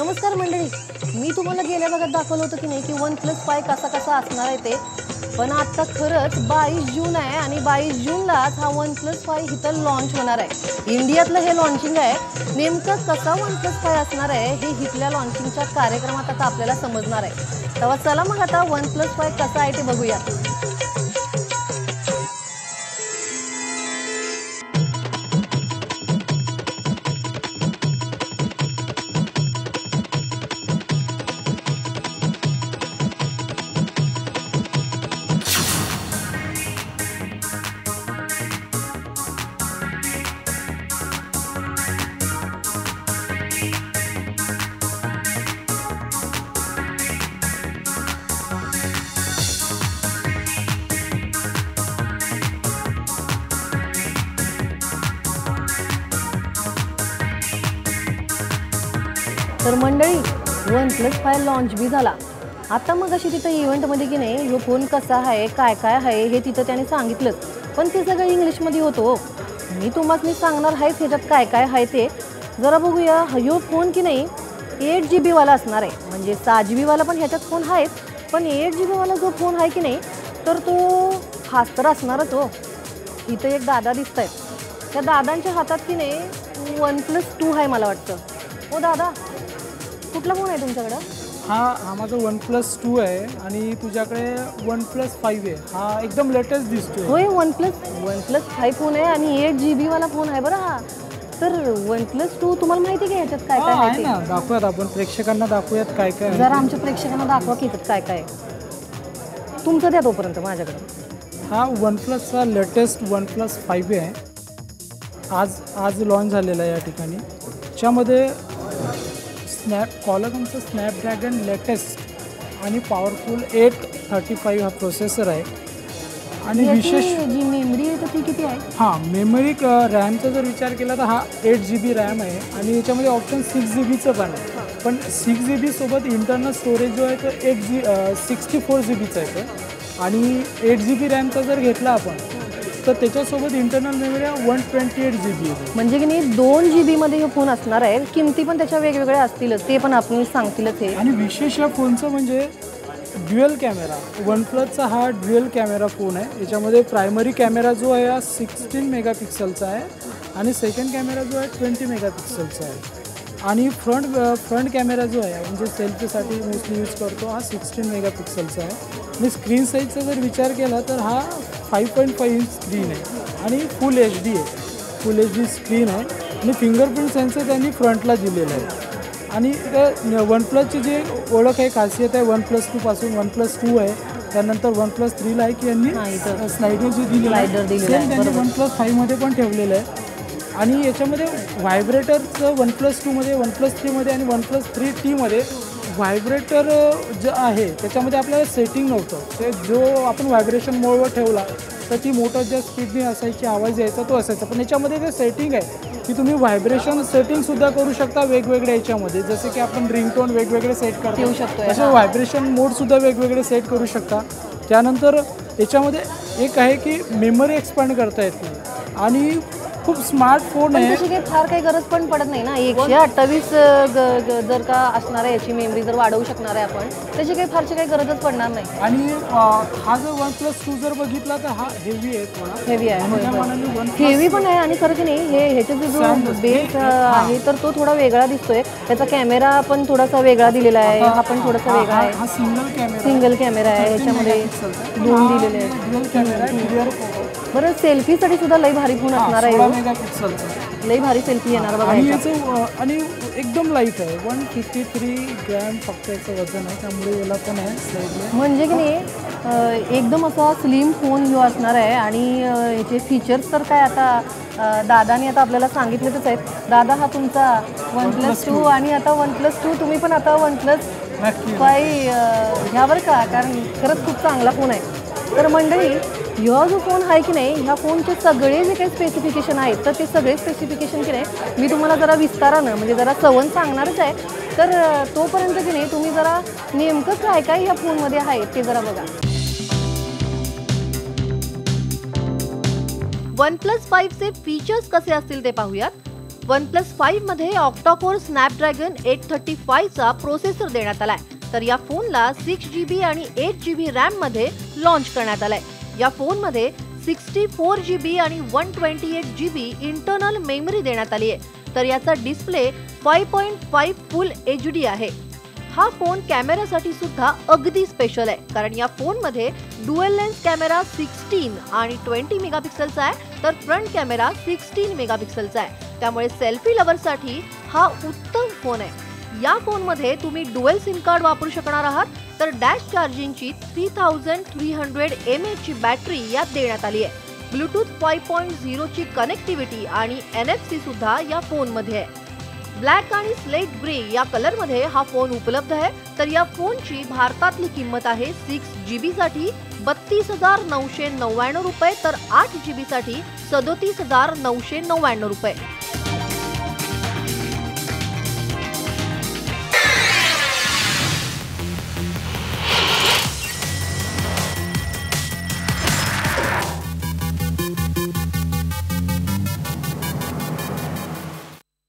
नमस्कार मंडळी, मी तुम्हाला गेल्या भागात दाखवलं होतं की नाही की OnePlus 5 कसा असणार आहे ते. पण आता खरंच 22 जून आहे आणि 22 जूनलाच हा OnePlus 5 इथं लॉन्च होणार आहे. इंडियातलं हे लॉन्चिंग आहे. नेमकं कसा OnePlus 5 असणार आहे हे इथल्या लॉन्चिंगच्या कार्यक्रमात आता आपल्याला समजणार आहे. तेव्हा चला मग आता OnePlus 5 कसा आहे ते बघूया. तर मंडळी OnePlus 5 लॉन्च बी झाला. आता मग अशी तिथं इव्हेंटमध्ये की नाही ह्यो फोन कसा आहे काय आहे हे तिथं त्याने सांगितलंच. पण ते सगळं इंग्लिशमध्ये होतो. मी तुम्हाला सांगणार आहेच ह्याच्यात काय आहे ते. जरा बघूया. ह्यो फोन की नाही 8 GB वाला असणार आहे. म्हणजे 6 GB वाला पण ह्याच्यात फोन आहेत. पण 8 GB वाला जो फोन आहे की नाही तर तो खास तर असणारच हो. इथं एक दादा दिसत आहेत. त्या दादांच्या हातात की नाही OnePlus 2 आहे मला वाटतं. हो दादा, कुठला फोन आहे तुमच्याकडं? हा माझा OnePlus 2 आहे आणि तुझ्याकडे OnePlus 5 आहे. हा एकदम लेटेस्ट दिसतोय. होय, OnePlus 5 फोन आहे आणि 8 GB वाला फोन आहे बरं हा. तर OnePlus 2 तुम्हाला माहिती आहे का ह्याच्यात काय आहे ना? दाखवूयात आपण प्रेक्षकांना, दाखवूयात काय जरा आमच्या प्रेक्षकांना दाखवा की ह्याच्यात काय तुमचं द्या तोपर्यंत माझ्याकडे. हा OnePlusचा लेटेस्ट OnePlus 5 आहे. आज लॉन्च झालेला आहे या ठिकाणी. त्याच्यामध्ये Qualcommचा स्नॅपड्रॅगन लेटेस्ट आणि पॉवरफुल 835 हा प्रोसेसर आहे. आणि विशेष जी मेमरी आहे तर ती किती आहे? हां, मेमरी रॅमचा जर विचार केला तर हा 8 GB रॅम आहे आणि याच्यामध्ये ऑप्शन 6 GBचं पण आहे. पण 6 GB सोबत इंटरनल स्टोरेज जो आहे तो 64 GBचा आहे. आणि 8 GB रॅमचा जर घेतला आपण तर त्याच्यासोबत इंटरनल मेमरी 128 GB आहे. म्हणजे की नाही 2 GB मध्ये हे फोन असणार आहे. किमती पण त्याच्या वेगवेगळ्या असतीलच, ते पण आपण सांगतीलच हे. आणि विशेष या फोनचं म्हणजे ड्युअल कॅमेरा. OnePlusचा हा ड्युअल कॅमेरा फोन आहे. याच्यामध्ये प्रायमरी कॅमेरा जो आहे हा 16 मेगापिक्सलचा आहे आणि सेकंड कॅमेरा जो आहे 20 मेगापिक्सलचा आहे. आणि फ्रंट कॅमेरा जो आहे म्हणजे सेल्फीसाठी मोस्टली यूज करतो हा 16 मेगापिक्सलचा आहे. आणि स्क्रीन साईजचा जर विचार केला तर हा 5.5 इंच स्क्रीन आहे आणि फुल HD आहे. फुल HD स्क्रीन आहे आणि फिंगरप्रिंट सेन्सर त्यांनी फ्रंटला दिलेलं आहे. आणि OnePlusची जी ओळख आहे, खासियत आहे OnePlus 2 पासून OnePlus 2 आहे. त्यानंतर OnePlus 3 ला आहे की यांनी स्लायडर जे दिलेलं आहे सेम त्यांनी OnePlus 5 मध्ये पण ठेवलेलं आहे. आणि याच्यामध्ये व्हायब्रेटरचं OnePlus 2 मध्ये, OnePlus 3 मध्ये आणि OnePlus 3T मध्ये व्हायब्रेटर जे आहे त्याच्यामध्ये आपल्याला सेटिंग नव्हतं. ते जो आपण व्हायब्रेशन मोडवर ठेवला तर ती मोटर ज्या स्पीडने असायची, आवाज यायचा तो असायचा. पण याच्यामध्ये जे सेटिंग आहे की तुम्ही व्हायब्रेशन सेटिंगसुद्धा करू शकता वेगवेगळ्या याच्यामध्ये. जसे की आपण रिंगटोन वेगवेगळे सेट करू शकतो, तसे व्हायब्रेशन मोडसुद्धा वेगवेगळे सेट करू शकता. त्यानंतर याच्यामध्ये एक आहे की मेमरी एक्सपांड करता येते आणि खूप स्मार्ट फोन आहे. त्याची फार काही गरज पण पडत नाही ना. 128 जर का असणार आहे याची मेमरी जर वाढवू शकणार आहे आपण, त्याची काही फारशी काही गरजच पडणार नाही. आणि हा जर OnePlus 2 जर बघितला तर हा हेवी आहे, थोडा हेवी आहे. हेवी पण आहे आणि खरं की नाही हे ह्याचा जो बेस आहे तर तो थोडा वेगळा दिसतोय. त्याचा कॅमेरा पण थोडासा वेगळा दिलेला आहे. हा पण थोडासा वेगळा आहे. हा सिंगल कॅमेरा आहे. याच्यामध्ये 2 दिलेले आहेत. बरं, सेल्फीसाठी सुद्धा लई भारी फोन असणार आहे. लई भारी सेल्फी येणार बघा. आणि एकदम लाईट आहे. 153 ग्रॅम फक्त याचं वजन आहे. त्यामुळे याला पण आहे म्हणजे की नाही एकदम असा स्लिम फोन ह्यो असणार आहे. आणि याचे फीचर्स तर काय आता दादानी आता आपल्याला सांगितलेच आहेत. दादा, हा तुमचा OnePlus 2 आणि आता OnePlus 2 तुम्ही पण आता OnePlus 5 ह्यावर का, कारण खरंच खूप चांगला फोन आहे. तर मंडळी, ह्यो जो फोन आहे की नाही ह्या फोनचे सगळे जे काही स्पेसिफिकेशन आहेत तर ते सगळे स्पेसिफिकेशन की नाही मी तुम्हाला जरा विस्तारानं म्हणजे जरा सवन सांगणारच आहे. तर तोपर्यंत की नाही तुम्ही जरा नेमकं काय ह्या फोनमध्ये आहे ते जरा बघा. OnePlus 5 चे फीचर्स कसे असतील ते पाहूयात. OnePlus 5 मध्ये ऑक्टा-कोर स्नॅपड्रॅगन 835 चा प्रोसेसर देण्यात आलाय, तर या फोनला 6GB आणि 8GB रॅम मध्ये लॉन्च करण्यात आलाय। या फोनमध्ये 64GB आणि 128GB इंटरनल मेमरी देण्यात आली आहे, तर याचा डिस्प्ले 5.5 फुल HD आहे। हा फोन कॅमेरासाठी सुद्धा अगदी स्पेशल आहे, कारण या फोनमध्ये डुअल लेन्स कॅमेरा 16 आणि 20 मेगापिक्सलचा आहे, तर फ्रंट कॅमेरा 16 मेगापिक्सलचा आहे। त्यामुळे सेल्फी लव्हरसाठी हा उत्तम फोन आहे। या फोनमध्ये तुम्ही डुअल सिम कार्ड वापरू शकणार आहात, तर डॅश चार्जिंगची 3300 mAh ची बॅटरी यात देण्यात आली आहे। ब्लूटूथ 5.0 ची कनेक्टिव्हिटी आणि NFC सुद्धा या फोनमध्ये आहे। ब्लॅक आणि स्लेट ग्रे या कलर मध्ये हा फोन उपलब्ध आहे, तर या फोनची भारतातली किंमत आहे 6GB साठी 32,999 रुपये, तर 8GB साठी 37,999 रुपये।